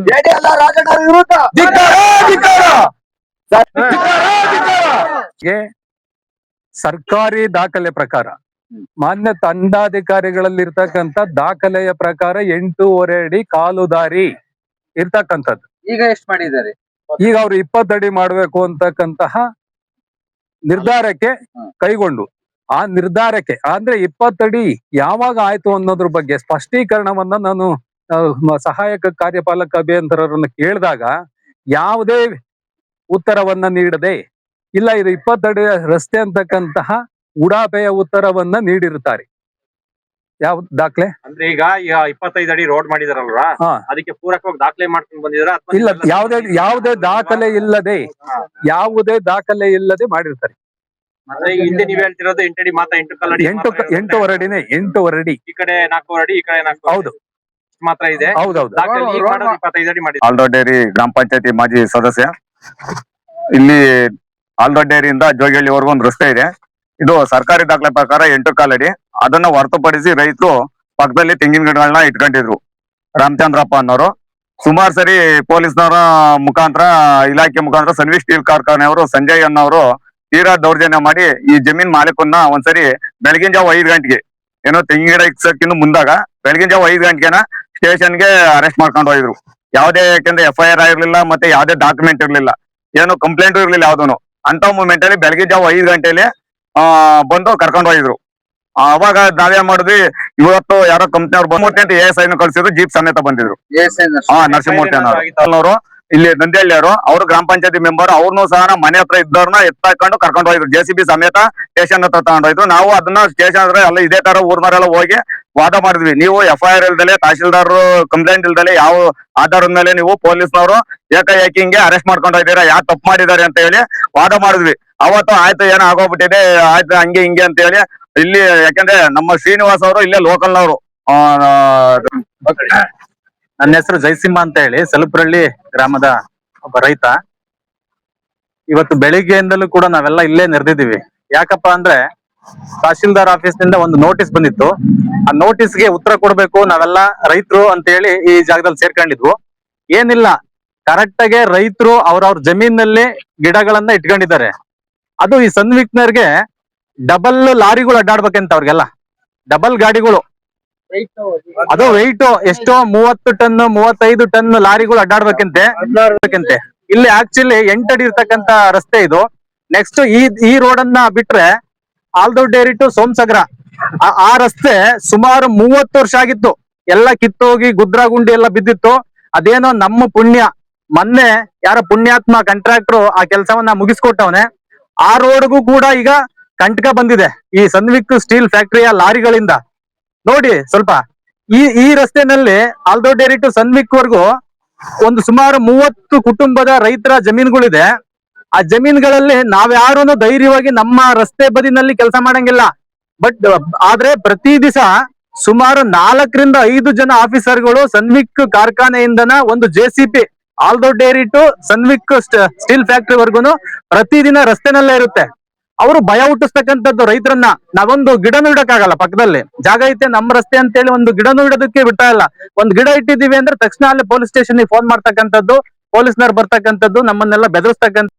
JDS Rajanna ವಿರುದ್ಧ ಸರ್ಕಾರಿ ದಾಖಲೆ ಪ್ರಕಾರ ಮಾನ್ಯ ದಂಡಾಧಿಕಾರಿಗಳಲ್ಲಿರ್ತಕ್ಕಂಥ ದಾಖಲೆಯ ಪ್ರಕಾರ 8.5 ಅಡಿ ಕಾಲು ದಾರಿ ಇರ್ತಕ್ಕಂಥದ್ದು. ಈಗ ಎಷ್ಟು ಮಾಡಿದ್ದಾರೆ? ಈಗ ಅವ್ರು 20 ಅಡಿ ಮಾಡ್ಬೇಕು ಅಂತಕ್ಕಂತಹ ನಿರ್ಧಾರಕ್ಕೆ ಕೈಗೊಂಡು ಆ ನಿರ್ಧಾರಕ್ಕೆ ಅಂದ್ರೆ 20 ಅಡಿ ಯಾವಾಗ ಆಯ್ತು ಅನ್ನೋದ್ರ ಬಗ್ಗೆ ಸ್ಪಷ್ಟೀಕರಣವನ್ನ ನಾನು ಸಹಾಯಕ ಕಾರ್ಯಪಾಲಕ ಅಭಿಯಂತರರನ್ನ ಕೇಳಿದಾಗ ಯಾವುದೇ ಉತ್ತರವನ್ನ ನೀಡದೆ ಇಲ್ಲ ಇದು 20 ಅಡಿ ರಸ್ತೆ ಅಂತಕ್ಕಂತಹ ಉಡಾಪೆಯ ಉತ್ತರವನ್ನ ನೀಡಿರ್ತಾರೆ. ಯಾವ ದಾಖಲೆ ಅಂದ್ರೆ ಈಗ 25 ಅಡಿ ರೋಡ್ ಮಾಡಿದಾರಲ್ವಾ, ಅದಕ್ಕೆ ಪೂರಕವಾಗಿ ದಾಖಲೆ ಮಾಡ್ಕೊಂಡು ಬಂದಿದಾರ? ಇಲ್ಲ, ಯಾವುದೇ ದಾಖಲೆ ಇಲ್ಲದೆ ಮಾಡಿರ್ತಾರೆ. ಮತ್ತೆ ಹಿಂದೆ ನೀವ್ ಹೇಳ್ತಿರೋದು 8 ಅಡಿ ಮಾತ್ರ, 8 ಅಡಿ 8.5 ಅಡಿನೇ, 8.5 ಅಡಿ. ಈ ಕಡೆ 4 ಅಡಿ, ಈ ಕಡೆ 4 ಹೌದು ಮಾತ್ರ ಇದೆ. ಹೌದೌದು. 25 ಅಡಿ ಮಾಡಿ. ಆಲ್ದೊಡ್ಡೇರಿ ಗ್ರಾಮ ಪಂಚಾಯತಿ ಮಾಜಿ ಸದಸ್ಯ. ಇಲ್ಲಿ ಆಲ್ದೊಡ್ಡೇರಿಯಿಂದ ಜೋಗಿಹಳ್ಳಿವರೆಗೂ ಒಂದು ರಸ್ತೆ ಇದೆ. ಇದು ಸರ್ಕಾರಿ ದಾಖಲೆ ಪ್ರಕಾರ 8.25 ಅಡಿ. ಅದನ್ನ ಹೊರತುಪಡಿಸಿ ರೈತರು ಪಕ್ಕದಲ್ಲಿ ತೆಂಗಿನ ಗಿಡಗಳನ್ನ ಇಟ್ಕೊಂಡಿದ್ರು. ರಾಮಚಂದ್ರಪ್ಪ ಅನ್ನೋರು ಸುಮಾರು ಸರಿ ಪೊಲೀಸ್ನವರ ಮುಖಾಂತರ, ಇಲಾಖೆ ಮುಖಾಂತರ ಸನ್ವಿ ಸ್ಟೀಲ್ ಕಾರ್ಖಾನೆಯವರು ಸಂಜಯ್ ಅನ್ನೋರು ತೀರಾ ದೌರ್ಜನ್ಯ ಮಾಡಿ ಈ ಜಮೀನ್ ಮಾಲೀಕನ್ನ ಒಂದ್ಸರಿ ಬೆಳಗಿನ ಜಾವ 5 ಗಂಟೆಗೆ ಏನೋ ತೆಂಗಿನ ಗಿಡ ಇಕ್ಸಕ್ಕಿನ್ನು ಮುಂದಾಗ ಬೆಳಗಿನ ಜಾವ 5 ಗಂಟೆಗೆನ ಸ್ಟೇಷನ್ಗೆ ಅರೆಸ್ಟ್ ಮಾಡ್ಕೊಂಡು ಹೋಗಿದ್ರು. ಯಾವ್ದೇ, ಯಾಕೆಂದ್ರೆ FIR ಆಗಿರ್ಲಿಲ್ಲ, ಮತ್ತೆ ಯಾವ್ದೇ ಡಾಕ್ಯುಮೆಂಟ್ ಇರ್ಲಿಲ್ಲ, ಏನೋ ಕಂಪ್ಲೇಂಟ್ ಇರ್ಲಿಲ್ಲ ಯಾವ್ದನು. ಅಂತ ಮೂಮೆಂಟ್ ಅಲ್ಲಿ ಬೆಳಗಿನ ಜಾವ 5 ಗಂಟೆಲಿ ಬಂದು ಕರ್ಕೊಂಡು ಹೋಗಿದ್ರು. ಅವಾಗ ನಾವೇನ್ ಮಾಡಿದ್ವಿ, ಇವತ್ತು ಯಾರೋ ಕಂಪ್ನಿಯವ್ರು ಬಂದ್ಬಿಟ್ಟು ASI ಕಳ್ಸಿದ್ರು, ಜೀಪ್ ಸಮೇತ ಬಂದಿದ್ರು. ನರಸಿಂಹಮೂರ್ತಿ ಅನ್ನೋರು ಇಲ್ಲಿ ನಂದಿಹಳ್ಳಿಯವರು, ಅವರು ಗ್ರಾಮ ಪಂಚಾಯತಿ ಮೆಂಬರ್. ಅವ್ರನ್ನೂ ಸಹ ಮನೆ ಹತ್ರ ಇದ್ದವ್ರನ್ನ ಎತ್ತಾಕೊಂಡು ಕರ್ಕೊಂಡು ಹೋಗಿದ್ರು, JCB ಸಮೇತ ಸ್ಟೇಷನ್ ಹತ್ರ ತಗೊಂಡೋಯ್ತು. ನಾವು ಅದನ್ನ ಸ್ಟೇಷನ್ ಹತ್ರ ಎಲ್ಲ ಇದೇ ತರ ಊರ್ನವರೆಲ್ಲ ಹೋಗಿ ವಾದ ಮಾಡಿದ್ವಿ. ನೀವು FIR ಇಲ್ದಲೆ, ತಹಶೀಲ್ದಾರ್ ಕಂಪ್ಲೇಂಟ್ ಇಲ್ದಲೆ, ಯಾವ ಆಧಾರದ ಮೇಲೆ ನೀವು ಪೊಲೀಸ್ನವರು ಏಕಾಏಕಿ ಹಿಂಗೆ ಅರೆಸ್ಟ್ ಮಾಡ್ಕೊಂಡು ಹೋಗಿದ್ದೀರಾ, ಯಾರು ತಪ್ಪು ಮಾಡಿದ್ದಾರೆ ಅಂತ ಹೇಳಿ ವಾದ ಮಾಡಿದ್ವಿ. ಅವತ್ತು ಆಯ್ತು, ಏನೋ ಆಗೋಗ್ಬಿಟ್ಟಿದೆ, ಆಯ್ತು ಹಂಗೆ ಹಿಂಗೆ ಅಂತ ಹೇಳಿ ಇಲ್ಲಿ, ಯಾಕಂದ್ರೆ ನಮ್ಮ ಶ್ರೀನಿವಾಸ್ ಅವರು ಇಲ್ಲೇ ಲೋಕಲ್ನವರು. ನನ್ನ ಹೆಸರು ಜಯಸಿಂಹ ಅಂತ ಹೇಳಿ, ಸಲುಪ್ರಳ್ಳಿ ಗ್ರಾಮದ ಒಬ್ಬ ರೈತ. ಇವತ್ತು ಬೆಳಿಗ್ಗೆಯಿಂದಲೂ ಕೂಡ ನಾವೆಲ್ಲ ಇಲ್ಲೇ ನೆರೆದಿದ್ದೀವಿ. ಯಾಕಪ್ಪ ಅಂದ್ರೆ ತಹಶೀಲ್ದಾರ್ ಆಫೀಸ್ ನಿಂದ ಒಂದು ನೋಟಿಸ್ ಬಂದಿತ್ತು. ಆ ನೋಟಿಸ್ಗೆ ಉತ್ತರ ಕೊಡ್ಬೇಕು ನಾವೆಲ್ಲ ರೈತರು ಅಂತ ಹೇಳಿ ಈ ಜಾಗದಲ್ಲಿ ಸೇರ್ಕೊಂಡಿದ್ವು. ಏನಿಲ್ಲ, ಕರೆಕ್ಟ್ ಆಗಿ ರೈತರು ಅವ್ರವ್ರ ಜಮೀನಲ್ಲಿ ಗಿಡಗಳನ್ನ ಇಟ್ಕೊಂಡಿದ್ದಾರೆ. ಅದು ಈ ಸನ್ವಿಕ್ನರ್ಗೆ ಡಬಲ್ ಲಾರಿಗಳು ಅಡ್ಡಾಡ್ಬೇಕಂತ, ಅವ್ರಿಗೆಲ್ಲ ಡಬಲ್ ಗಾಡಿಗಳು. ಅದು ವೆಯ್ಟ್ ಎಷ್ಟೋ 30 ಟನ್ 35 ಟನ್ ಲಾರಿಗಳು ಅಡ್ಡಾಡ್ಬೇಕಂತೆ. ಇಲ್ಲಿ ಆಕ್ಚುಲಿ 8 ಅಡಿ ಇರ್ತಕ್ಕಂತ ರಸ್ತೆ ಇದು. ನೆಕ್ಸ್ಟ್ ಈ ರೋಡ್ ಅನ್ನ ಬಿಟ್ರೆ ಆಲ್ದೊಡ್ಡೇರಿ ಟು ಸೋಮಸಾಗರ ಆ ರಸ್ತೆ ಸುಮಾರು 30 ವರ್ಷ ಆಗಿತ್ತು. ಎಲ್ಲ ಕಿತ್ತೋಗಿ ಗುದ್ರ ಗುಂಡಿ ಎಲ್ಲ ಬಿದ್ದಿತ್ತು. ಅದೇನೋ ನಮ್ಮ ಪುಣ್ಯ, ಮೊನ್ನೆ ಯಾರ ಪುಣ್ಯಾತ್ಮ ಕಾಂಟ್ರಾಕ್ಟರ್ ಆ ಕೆಲಸವನ್ನ ಮುಗಿಸ್ಕೊಟ್ಟವನೆ. ಆ ರೋಡ್ಗೂ ಕೂಡ ಈಗ ಕಂಟಕ ಬಂದಿದೆ ಈ ಸನ್ವಿಕ್ ಸ್ಟೀಲ್ ಫ್ಯಾಕ್ಟರಿಯ ಲಾರಿಗಳಿಂದ. ನೋಡಿ ಸ್ವಲ್ಪ ಈ ರಸ್ತೆನಲ್ಲಿ ಆಲ್ದೊಡ್ಡೇರಿ ಟು ಸನ್ವಿಕ್ ವರ್ಗೂ ಒಂದು ಸುಮಾರು 30 ಕುಟುಂಬದ ರೈತರ ಜಮೀನುಗಳಿದೆ. ಆ ಜಮೀನುಗಳಲ್ಲಿ ನಾವ್ಯಾರೂ ಧೈರ್ಯವಾಗಿ ನಮ್ಮ ರಸ್ತೆ ಬದಿನಲ್ಲಿ ಕೆಲಸ ಮಾಡಂಗಿಲ್ಲ. ಆದ್ರೆ ಪ್ರತಿ ದಿವಸ ಸುಮಾರು 4 ರಿಂದ 5 ಜನ ಆಫೀಸರ್ಗಳು ಸನ್ವಿಕ್ ಕಾರ್ಖಾನೆಯಿಂದನ ಒಂದು JCB ಆಲ್ದೊಡ್ಡೇರಿ ಟು ಸನ್ವಿಕ್ ಸ್ಟೀಲ್ ಫ್ಯಾಕ್ಟರಿ ವರ್ಗುನು ಪ್ರತಿದಿನ ರಸ್ತೆನಲ್ಲೇ ಇರುತ್ತೆ. ಅವರು ಭಯ ಹುಟ್ಟಿಸ್ತಕ್ಕಂಥದ್ದು ರೈತರನ್ನ. ನಾವೊಂದು ಗಿಡನೂ ಇಡಕ್ಕಾಗಲ್ಲ, ಪಕ್ಕದಲ್ಲಿ ಜಾಗ ಐತೆ ನಮ್ಮ ರಸ್ತೆ ಅಂತ ಹೇಳಿ ಒಂದು ಗಿಡನೂ ಇಡೋದಕ್ಕೆ ಬಿಡ್ತಾ ಇಲ್ಲ. ಒಂದು ಗಿಡ ಇಟ್ಟಿದೀವಿ ಅಂದ್ರೆ ತಕ್ಷಣ ಅಲ್ಲಿ ಪೊಲೀಸ್ ಸ್ಟೇಷನ್ ಫೋನ್ ಮಾಡ್ತಕ್ಕಂಥದ್ದು, ಪೊಲೀಸ್ನವ್ರು ಬರ್ತಕ್ಕಂಥದ್ದು, ನಮ್ಮನ್ನೆಲ್ಲ ಬೆದರಿಸ್ತಕ್ಕಂಥ